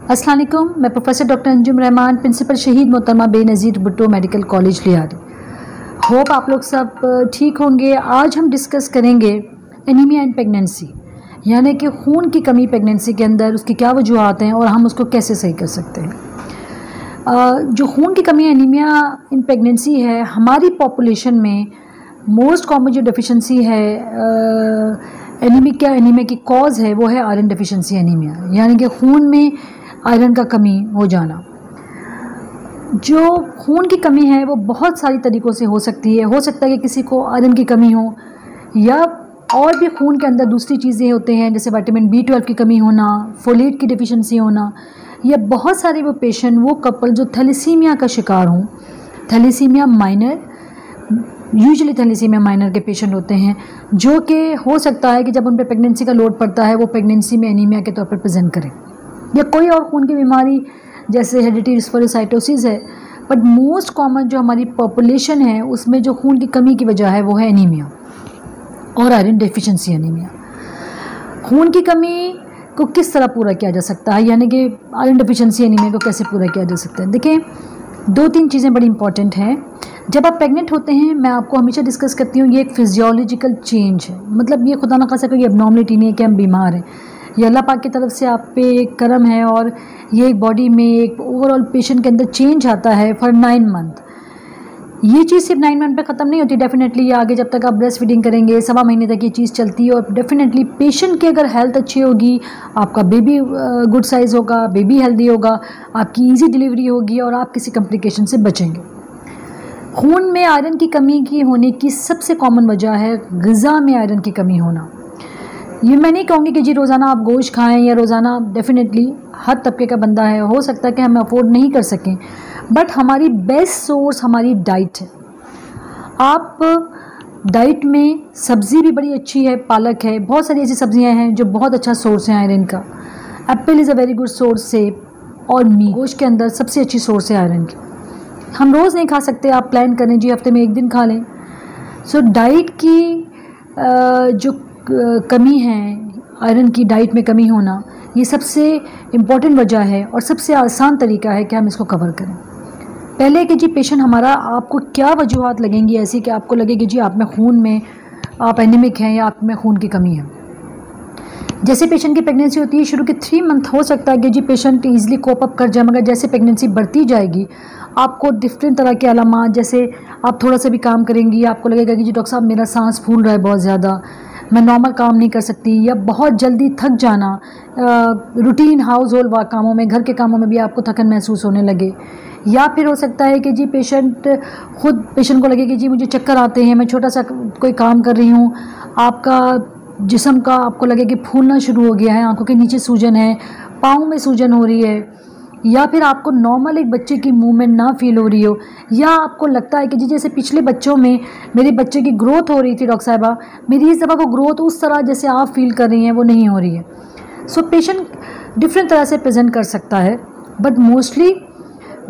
अस्सलाम वालेकुम। मैं professor doctor Anjum Rahman, principal Shaheed Mohtarma Benazir Bhutto medical college Lyari. Hope आप लोग सब ठीक होंगे। आज हम डिस्कस करेंगे एनीमिया इन प्रेगनेंसी, यानी कि खून की कमी प्रेगनेंसी के अंदर, उसकी क्या वजूहत हैं और हम उसको कैसे सही कर सकते हैं। जो खून की कमी एनीमिया इन प्रेगनेंसी है, हमारी पॉपुलेशन में मोस्ट कॉमन जो डेफिशिएंसी है एनीमिया की कॉज है वो है आयरन डेफिशिएंसी एनीमिया, यानी कि खून में आयरन का कमी हो जाना। जो खून की कमी है वो बहुत सारी तरीक़ों से हो सकती है। हो सकता है कि किसी को आयरन की कमी हो, या और भी खून के अंदर दूसरी चीज़ें होते हैं जैसे विटामिन B12 की कमी होना, फोलेट की डेफिशिएंसी होना, या बहुत सारे वो पेशेंट, वो कपल जो थैलेसीमिया का शिकार हों, thalassaemia minor, usually thalassaemia minor के पेशेंट होते हैं, जो कि हो सकता है कि जब उन पर प्रेगनेंसी का लोड पड़ता है वो प्रेगनेंसी में एनीमिया के तौर पर प्रेजेंट करें, या कोई और खून की बीमारी जैसे हेरिडिटरी स्फेरोसाइटोसिस है। बट मोस्ट कॉमन जो हमारी पॉपुलेशन है उसमें जो खून की कमी की वजह है वो है एनीमिया और आयरन डेफिशिएंसी एनीमिया। खून की कमी को किस तरह पूरा किया जा सकता है, यानी कि आयरन डेफिशिएंसी एनीमिया को कैसे पूरा किया जा सकता है। देखिए, 2-3 चीज़ें बड़ी इंपॉर्टेंट हैं। जब आप प्रेग्नेंट होते हैं, मैं आपको हमेशा डिस्कस करती हूँ, ये एक फिजियोलॉजिकल चेंज है। मतलब ये खुदा ना खासा कोई एबनॉर्मलिटी नहीं है कि हम बीमार हैं। ये अल्लाह पाक की तरफ से आप पे एक करम है, और ये एक बॉडी में एक ओवरऑल पेशेंट के अंदर चेंज आता है फॉर 9 मंथ। ये चीज़ सिर्फ 9 मंथ पे ख़त्म नहीं होती। डेफिनेटली ये आगे जब तक आप ब्रेस्ट फीडिंग करेंगे 1.25 महीने तक ये चीज़ चलती है। और डेफिनेटली पेशेंट की अगर हेल्थ अच्छी होगी, आपका बेबी गुड साइज़ होगा, बेबी हेल्दी होगा, आपकी ईजी डिलीवरी होगी और आप किसी कॉम्प्लिकेशन से बचेंगे। खून में आयरन की कमी की होने की सबसे कॉमन वजह है ग़िज़ा में आयरन की कमी होना। ये मैं नहीं कहूँगी कि जी रोज़ाना आप गोश्त खाएं, या रोज़ाना, डेफिनेटली हर तबके का बंदा है, हो सकता है कि हम अफोर्ड नहीं कर सकें, बट हमारी बेस्ट सोर्स हमारी डाइट है। आप डाइट में सब्ज़ी भी बड़ी अच्छी है, पालक है, बहुत सारी ऐसी सब्जियां हैं जो बहुत अच्छा सोर्स है आयरन का। Apple is a very good source, सेब और मीट गोश्त के अंदर सबसे अच्छी सोर्स है आयरन की। हम रोज़ नहीं खा सकते, आप प्लान करें जी हफ्ते में 1 दिन खा लें। सो डाइट की जो कमी है, आयरन की डाइट में कमी होना, ये सबसे इम्पॉर्टेंट वजह है और सबसे आसान तरीका है कि हम इसको कवर करें। पहले कि जी पेशेंट हमारा, आपको क्या वजूहत लगेंगी ऐसी कि आपको लगे कि जी आप में खून में आप एनीमिक हैं या आप में खून की कमी है। जैसे पेशेंट की प्रेगनेंसी होती है, शुरू के 3 मंथ हो सकता है कि जी पेशेंट ईजिली कोप अप कर जाए, मगर जैसे प्रेगनेंसी बढ़ती जाएगी आपको डिफरेंट तरह के अलामात, जैसे आप थोड़ा सा भी काम करेंगी आपको लगेगा कि जी डॉक्टर साहब मेरा सांस फूल रहा है बहुत ज़्यादा, मैं नॉर्मल काम नहीं कर सकती, या बहुत जल्दी थक जाना, रूटीन हाउस होल्ड कामों में, घर के कामों में भी आपको थकन महसूस होने लगे। या फिर हो सकता है कि जी पेशेंट को लगे कि जी मुझे चक्कर आते हैं, मैं छोटा सा कोई काम कर रही हूँ, आपका जिस्म का आपको लगे कि फूलना शुरू हो गया है, आंखों के नीचे सूजन है, पाँव में सूजन हो रही है, या फिर आपको नॉर्मल एक बच्चे की मूवमेंट ना फील हो रही हो, या आपको लगता है कि जी जैसे पिछले बच्चों में मेरे बच्चे की ग्रोथ हो रही थी डॉक्टर साहिबा, मेरी इस दफ़ा वो ग्रोथ उस तरह जैसे आप फील कर रही हैं वो नहीं हो रही है। सो पेशेंट डिफरेंट तरह से प्रेजेंट कर सकता है, बट मोस्टली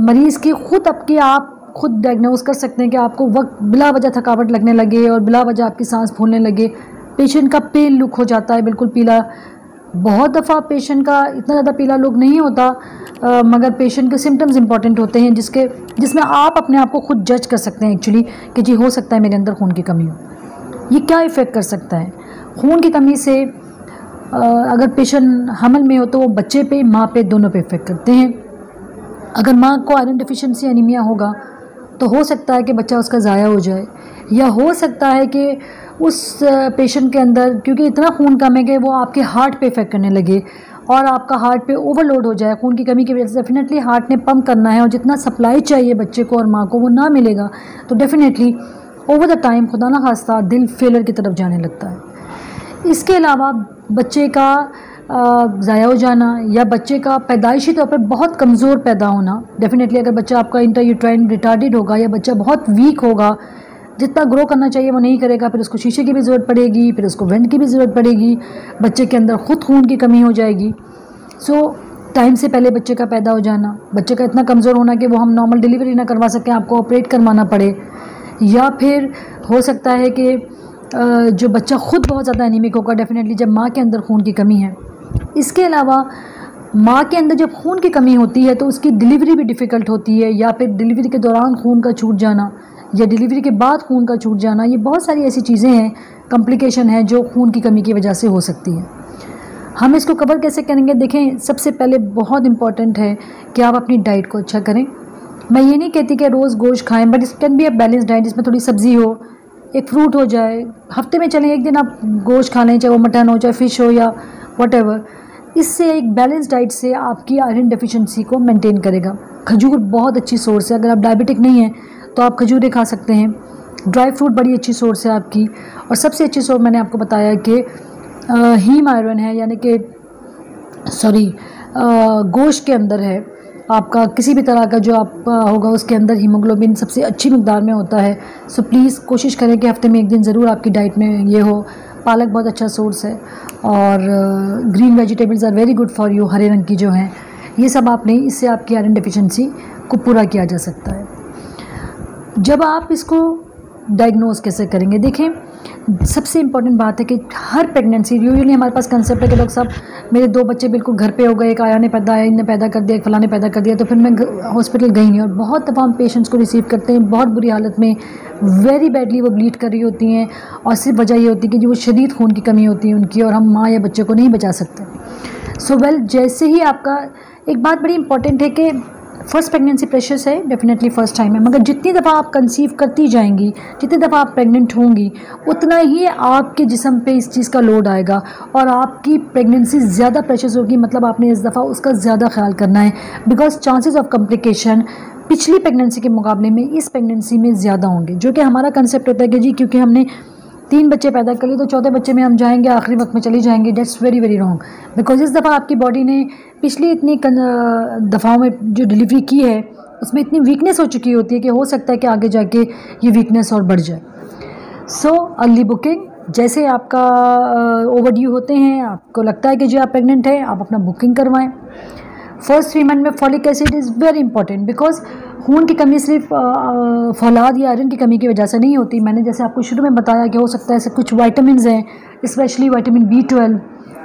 मरीज़ की खुद आपके आप खुद डायग्नोज कर सकते हैं कि आपको वक्त बिला वजह थकावट लगने लगे और बिला वजह आपकी सांस फूलने लगे, पेशेंट का पेल लुक हो जाता है बिल्कुल पीला। बहुत दफ़ा पेशेंट का इतना ज़्यादा पीला लुक नहीं होता, मगर पेशेंट के सिम्टम्स इंपॉर्टेंट होते हैं जिसमें आप अपने आप को खुद जज कर सकते हैं एक्चुअली कि जी हो सकता है मेरे अंदर खून की कमी हो। ये क्या इफ़ेक्ट कर सकता है खून की कमी से? अगर पेशेंट हमल में हो तो वो बच्चे पे, माँ पे, दोनों पे इफ़ेक्ट करते हैं। अगर माँ को आयरन डेफिशिएंसी एनीमिया होगा तो हो सकता है कि बच्चा उसका ज़ाया हो जाए, या हो सकता है कि उस पेशेंट के अंदर क्योंकि इतना खून कम है कि वो आपके हार्ट पे इफ़ेक्ट करने लगे और आपका हार्ट पे ओवरलोड हो जाए। खून की कमी की वजह से डेफिनेटली हार्ट ने पंप करना है और जितना सप्लाई चाहिए बच्चे को और माँ को वो ना मिलेगा, तो डेफिनेटली ओवर द टाइम खुदा ना खास्ता दिल फेलर की तरफ जाने लगता है। इसके अलावा बच्चे का ज़ाया हो जाना, या बच्चे का पैदाइशी तौर पर बहुत कमज़ोर पैदा होना। डेफिनेटली अगर बच्चा आपका इंट्रायूट्राइन रिटार्डेड होगा या बच्चा बहुत वीक होगा, जितना ग्रो करना चाहिए वो नहीं करेगा, फिर उसको शीशे की भी ज़रूरत पड़ेगी, फिर उसको वेंट की भी ज़रूरत पड़ेगी, बच्चे के अंदर खुद खून की कमी हो जाएगी। सो टाइम से पहले बच्चे का पैदा हो जाना, बच्चे का इतना कमज़ोर होना कि वो हम नॉर्मल डिलीवरी ना करवा सकें, आपको ऑपरेट करवाना पड़े, या फिर हो सकता है कि जो बच्चा खुद बहुत ज़्यादा एनीमिक होगा डेफिनेटली जब माँ के अंदर खून की कमी है। इसके अलावा माँ के अंदर जब खून की कमी होती है तो उसकी डिलीवरी भी डिफ़िकल्ट होती है, या फिर डिलीवरी के दौरान खून का छूट जाना या डिलीवरी के बाद खून का छूट जाना, ये बहुत सारी ऐसी चीज़ें हैं, कॉम्प्लिकेशन है जो खून की कमी की वजह से हो सकती है। हम इसको कवर कैसे करेंगे? देखें, सबसे पहले बहुत इम्पॉर्टेंट है कि आप अपनी डाइट को अच्छा करें। मैं ये नहीं कहती कि रोज़ गोश्त खाएं, but it can be a balance diet जिसमें थोड़ी सब्ज़ी हो, एक फ्रूट हो जाए, हफ्ते में चलें एक दिन आप गोश्त खा लें, चाहे वो मटन हो चाहे फ़िश हो या व्हाटएवर। इससे एक बैलेंस डाइट से आपकी आयरन डेफिशिएंसी को मेंटेन करेगा। खजूर बहुत अच्छी सोर्स है, अगर आप डायबिटिक नहीं हैं तो आप खजूरें खा सकते हैं। ड्राई फ्रूट बड़ी अच्छी सोर्स है आपकी। और सबसे अच्छी सोर्स मैंने आपको बताया कि हीम आयरन है, यानी कि गोश्त के अंदर है आपका, किसी भी तरह का जो आप होगा उसके अंदर हीमोग्लोबिन सबसे अच्छी मिकदार में होता है। सो प्लीज़ कोशिश करें कि हफ्ते में एक दिन ज़रूर आपकी डाइट में ये हो। पालक बहुत अच्छा सोर्स है, और green vegetables are very good for you, हरे रंग की जो हैं, ये सब आप लें, इससे आपकी आयरन डेफिशिएंसी को पूरा किया जा सकता है। जब आप इसको डायग्नोज कैसे करेंगे? देखें, सबसे इम्पॉर्टेंट बात है कि हर प्रेगनेंसी, यूजुअली हमारे पास कंसेप्ट है कि डॉक्टर साहब मेरे 2 बच्चे बिल्कुल घर पे हो गए, एक आया ने पैदा है, इनने पैदा कर दिया, एक फलाने पैदा कर दिया, तो फिर मैं हॉस्पिटल गई नहीं। और बहुत दफ़ा हम पेशेंट्स को रिसीव करते हैं बहुत बुरी हालत में, वेरी बैडली वो ब्लीड कर रही होती हैं, और सिर्फ वजह ये होती है कि जो शदीद खून की कमी होती है उनकी, और हम माँ या बच्चे को नहीं बचा सकते। जैसे ही आपका, एक बात बड़ी इंपॉर्टेंट है कि फ़र्स्ट प्रेगनेंसी प्रेशस है, डेफिनेटली फ़र्स्ट टाइम है, मगर जितनी दफ़ा आप कंसीव करती जाएंगी, जितनी दफ़ा आप प्रेग्नेंट होंगी, उतना ही आपके जिस्म पे इस चीज़ का लोड आएगा और आपकी प्रेगनेंसी ज़्यादा प्रेशस होगी। मतलब आपने इस दफ़ा उसका ज़्यादा ख्याल करना है, बिकॉज चांसेस ऑफ कॉम्प्लिकेशन पिछली प्रेगनेंसी के मुकाबले में इस प्रेगनेंसी में ज़्यादा होंगे। जो कि हमारा कंसेप्ट होता है कि जी क्योंकि हमने 3 बच्चे पैदा कर लिए तो चौथे बच्चे में हम जाएंगे, आखिरी वक्त में चली जाएंगे। That's very very wrong, because इस दफ़ा आपकी बॉडी ने पिछली इतनी दफ़ाओं में जो डिलीवरी की है उसमें इतनी वीकनेस हो चुकी होती है कि हो सकता है कि आगे जाके ये वीकनेस और बढ़ जाए। सो अर्ली बुकिंग, जैसे आपका ओवरड्यू होते हैं, आपको लगता है कि जो आप प्रेग्नेंट हैं, आप अपना बुकिंग करवाएं। फर्स्ट 3 मंथ में folic acid is very important, because खून की कमी सिर्फ फौलाद या आयरन की कमी की वजह से नहीं होती। मैंने जैसे आपको शुरू में बताया कि हो सकता है ऐसे कुछ वाइटामिन हैं, स्पेशली वाइटामिन B12,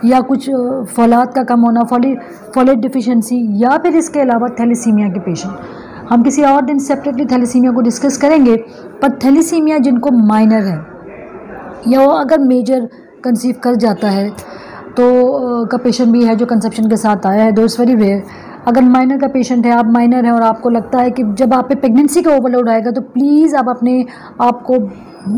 या कुछ फौलाद का कम होना, फॉलेट डिफिशिएंसी, या फिर इसके अलावा थैलेसीमिया के पेशेंट। हम किसी और दिन सेपरेटली थैलेसीमिया को डिस्कस करेंगे, पर थैलेसीमिया जिनको माइनर है या वो अगर मेजर कंसीव कर जाता है तो का पेशेंट भी है जो कंसेप्शन के साथ आया है, दो इट्स वेरी रेयर। अगर माइनर का पेशेंट है, आप माइनर हैं और आपको लगता है कि जब आप पे प्रेगनेंसी का ओवरलोड आएगा तो प्लीज़ आप अपने आप को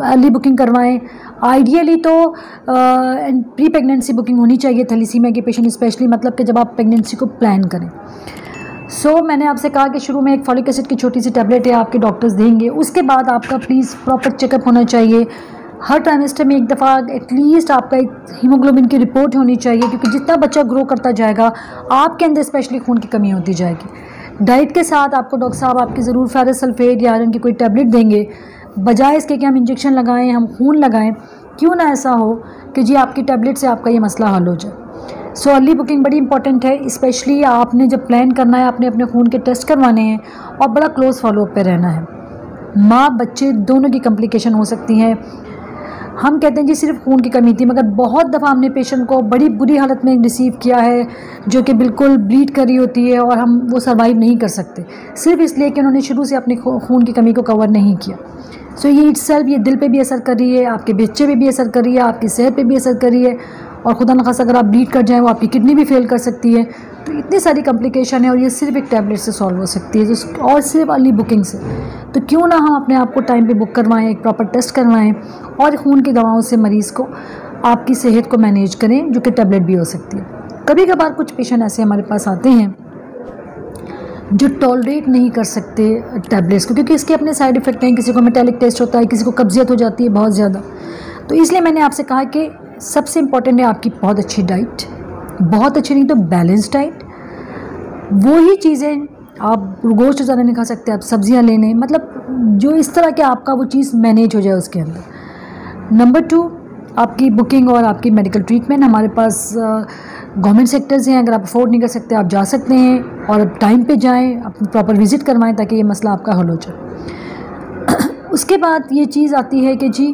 अर्ली बुकिंग करवाएं। आइडियली तो प्री प्रेगनेंसी बुकिंग होनी चाहिए थैलेसीमिया के पेशेंट स्पेशली, मतलब कि जब आप प्रेगनेंसी को प्लान करें। मैंने आपसे कहा कि शुरू में एक फॉलिक एसिड की छोटी सी टैबलेट है आपके डॉक्टर्स देंगे, उसके बाद आपका प्लीज़ प्रॉपर चेकअप होना चाहिए। हर ट्राइमेस्टर में एक दफ़ा एटलीस्ट आपका एक हीमोग्लोबिन की रिपोर्ट होनी चाहिए, क्योंकि जितना बच्चा ग्रो करता जाएगा आपके अंदर स्पेशली खून की कमी होती जाएगी। डाइट के साथ आपको डॉक्टर साहब आपकी ज़रूर फेरस सल्फेट या आयरन की कोई टैबलेट देंगे, बजाय इसके कि हम इंजेक्शन लगाएं, हम खून लगाएं। क्यों ना ऐसा हो कि जी आपकी टैबलेट से आपका ये मसला हल हो जाए। अर्ली बुकिंग बड़ी इंपॉर्टेंट है, स्पेशली आपने जब प्लान करना है, आपने अपने खून के टेस्ट करवाने हैं और बड़ा क्लोज फॉलोअप पे रहना है। माँ बच्चे दोनों की कॉम्प्लिकेशन हो सकती हैं। हम कहते हैं जी सिर्फ खून की कमी थी, मगर बहुत दफ़ा हमने पेशेंट को बड़ी बुरी हालत में रिसीव किया है जो कि बिल्कुल ब्लीड कर रही होती है और हम वो सर्वाइव नहीं कर सकते, सिर्फ इसलिए कि उन्होंने शुरू से अपनी खून की कमी को कवर नहीं किया। ये इट्सेल्फ ये दिल पे भी असर कर रही है, आपके बच्चे पे भी असर कर रही है, आपकी सेहत पे भी असर कर रही है, और खुदा न खास्ता अगर आप ब्लीड कर जाएँ वो आपकी किडनी भी फेल कर सकती है। तो इतनी सारी कॉम्प्लिकेशन है और ये सिर्फ एक टैबलेट से सॉल्व हो सकती है, और सिर्फ अर्ली बुकिंग से। तो क्यों ना हम अपने आप को टाइम पे बुक करवाएं, एक प्रॉपर टेस्ट करवाएं और खून की दवाओं से मरीज़ को आपकी सेहत को मैनेज करें, जो कि टैबलेट भी हो सकती है। कभी कभार कुछ पेशेंट ऐसे हमारे पास आते हैं जो टॉलरेट नहीं कर सकते टैबलेट्स को, क्योंकि इसके अपने साइड इफ़ेक्ट हैं। किसी को मेटालिक टेस्ट होता है, किसी को कब्जियत हो जाती है बहुत ज़्यादा। तो इसलिए मैंने आपसे कहा कि सबसे इम्पॉर्टेंट है आपकी बहुत अच्छी डाइट, बहुत अच्छी नहीं तो बैलेंस डाइट। वो ही चीज़ें आप गोश्त ज़्यादा नहीं खा सकते, आप सब्जियां लेने, मतलब जो इस तरह के आपका वो चीज़ मैनेज हो जाए उसके अंदर। नंबर 2, आपकी बुकिंग और आपकी मेडिकल ट्रीटमेंट। हमारे पास गवर्नमेंट सेक्टर्स हैं, अगर आप अफोर्ड नहीं कर सकते आप जा सकते हैं और टाइम पे जाएं, अपनी प्रॉपर विज़िट करवाएं ताकि ये मसला आपका हल हो जाए। उसके बाद ये चीज़ आती है कि जी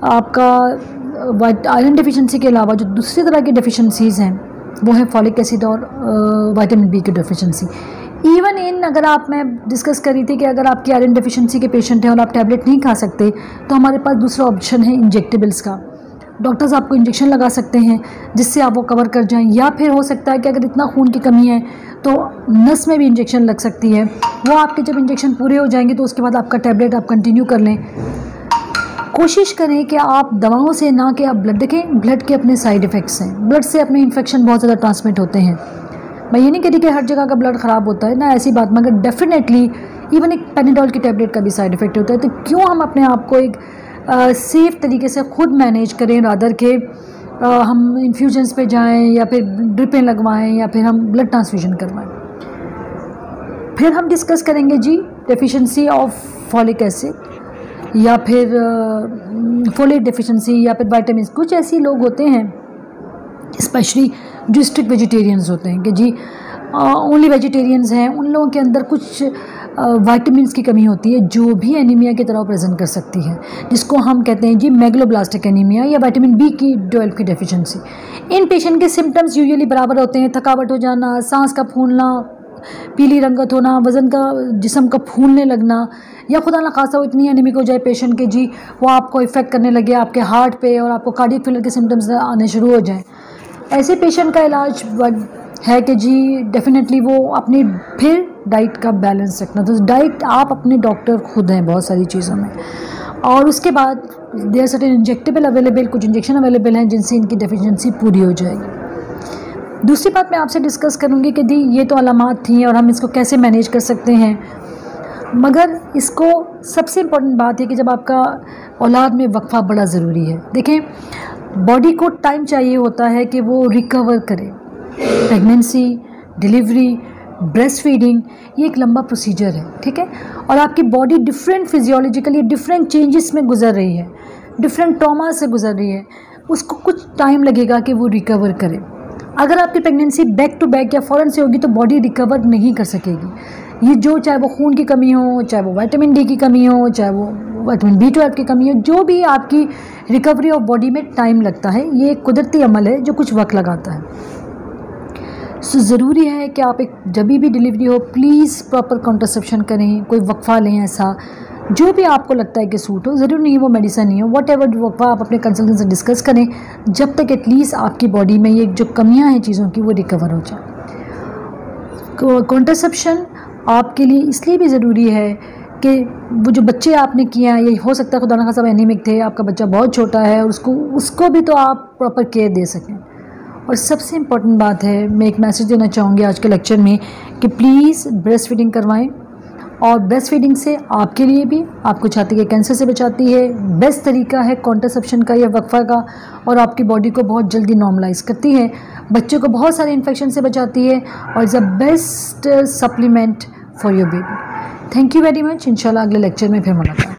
आपका आयरन डेफिशिएंसी के अलावा जो दूसरी तरह की डेफिशिएंसीज़ हैं वो है फॉलिक एसिड और विटामिन बी की डेफिशिएंसी। इवन इन अगर आप, मैं डिस्कस कर रही थी कि अगर आपकी आयरन डेफिशिएंसी के पेशेंट हैं और आप टैबलेट नहीं खा सकते तो हमारे पास दूसरा ऑप्शन है इंजेक्टेबल्स का। डॉक्टर्स आपको इंजेक्शन लगा सकते हैं जिससे आप वो कवर कर जाएं, या फिर हो सकता है कि अगर इतना खून की कमी है तो नस में भी इंजेक्शन लग सकती है। वो आपके जब इंजेक्शन पूरे हो जाएंगे तो उसके बाद आपका टैबलेट आप कंटिन्यू कर लें। कोशिश करें कि आप दवाओं से ना कि आप ब्लड देखें, ब्लड के अपने साइड इफ़ेक्ट्स हैं, ब्लड से अपने इन्फेक्शन बहुत ज़्यादा ट्रांसमिट होते हैं। मैं ये नहीं कहती कि हर जगह का ब्लड ख़राब होता है ना, ऐसी बात, मगर डेफिनेटली इवन एक पेनिडॉल की टैबलेट का भी साइड इफ़ेक्ट होता है। तो क्यों हम अपने आप को एक सेफ़ तरीके से खुद मैनेज करें रादर के हम इन्फ्यूजन्स पे जाएं या फिर ड्रिपें लगवाएं या फिर हम ब्लड ट्रांसफ्यूजन करवाएं। फिर हम डिस्कस करेंगे जी डेफिशिएंसी ऑफ फॉलिक एसिड या फिर फोलेट डेफिशिएंसी या फिर विटामिन। कुछ ऐसे लोग होते हैं स्पेशली जो स्ट्रिक्ट वेजिटेरियंस होते हैं कि जी ओनली वेजिटेरियंस हैं, उन लोगों के अंदर कुछ विटामिन्स की कमी होती है जो भी एनीमिया की तरह प्रेजेंट कर सकती है, जिसको हम कहते हैं जी मेगलोब्लास्टिक एनीमिया या विटामिन बी की 12 की डेफिशिएंसी। इन पेशेंट के सिम्टम्स यूजुअली बराबर होते हैं, थकावट हो जाना, सांस का फूलना, पीली रंगत होना, वज़न का जिस्म का फूलने लगना, या खुदा न खासा वो इतनी एनीमिक हो जाए पेशेंट के जी वो आपको इफ़ेक्ट करने लगे आपके हार्ट पे और आपको कार्डियक फेलियर के सिम्टम्स आने शुरू हो जाएँ। ऐसे पेशेंट का इलाज है कि जी डेफिनेटली वो अपनी फिर डाइट का बैलेंस रखना। तो डाइट आप अपने डॉक्टर खुद हैं बहुत सारी चीज़ों में। और उसके बाद देयर सर्टेन इंजेक्टेबल अवेलेबल, कुछ इंजेक्शन अवेलेबल हैं जिनसे इनकी डेफिशिएंसी पूरी हो जाएगी। दूसरी बात मैं आपसे डिस्कस करूँगी कि दी ये तो अलामात थी और हम इसको कैसे मैनेज कर सकते हैं, मगर इसको सबसे इम्पोर्टेंट बात है कि जब आपका औलाद में वक्फा बड़ा ज़रूरी है। देखें, बॉडी को टाइम चाहिए होता है कि वो रिकवर करे। प्रेगनेंसी, डिलीवरी, ब्रेस्ट फीडिंग, ये एक लंबा प्रोसीजर है, ठीक है। और आपकी body different physiologically different changes में गुजर रही है, डिफरेंट ट्रॉमा से गुजर रही है, उसको कुछ टाइम लगेगा कि वो रिकवर करे। अगर आपकी प्रेगनेंसी बैक टू बैक या फ़ौरन से होगी तो बॉडी रिकवर नहीं कर सकेगी। ये जो चाहे वो खून की कमी हो, चाहे वो विटामिन डी की कमी हो, चाहे वो विटामिन B12 की कमी हो, जो भी आपकी रिकवरी ऑफ बॉडी में टाइम लगता है, ये एक कुदरती अमल है जो कुछ वक्त लगाता है। सो ज़रूरी है कि आप एक जब भी डिलीवरी हो प्लीज़ प्रॉपर कॉन्ट्रासेप्शन करें, कोई वक्फा लें ऐसा जो भी आपको लगता है कि सूट हो, ज़रूरी नहीं वो मेडिसिन नहीं हो, वट एवर वक्फा आप अपने कंसल्टेंट से डिस्कस करें जब तक एटलीस्ट आपकी बॉडी में ये जो कमियां हैं चीज़ों की वो रिकवर हो जाए। कॉन्ट्रासेप्शन आपके लिए इसलिए भी ज़रूरी है कि वो जो बच्चे आपने किया है, ये हो सकता है खुदा न खासा एनीमिक थे, आपका बच्चा बहुत छोटा है और उसको भी तो आप प्रॉपर केयर दे सकें। और सबसे इम्पॉर्टेंट बात है, मैं एक मैसेज देना चाहूँगी आज के लेक्चर में कि प्लीज़ ब्रेस्ट फीडिंग करवाएं। और ब्रेस्ट फीडिंग से आपके लिए भी, आपको छाती के कैंसर से बचाती है, बेस्ट तरीका है कॉन्ट्रासेप्शन का या वक्फा का, और आपकी बॉडी को बहुत जल्दी नॉर्मलाइज करती है, बच्चे को बहुत सारे इन्फेक्शन से बचाती है और is a best supplement for your baby. Thank you very much. इंशाल्लाह अगले लेक्चर में फिर मुलाकात।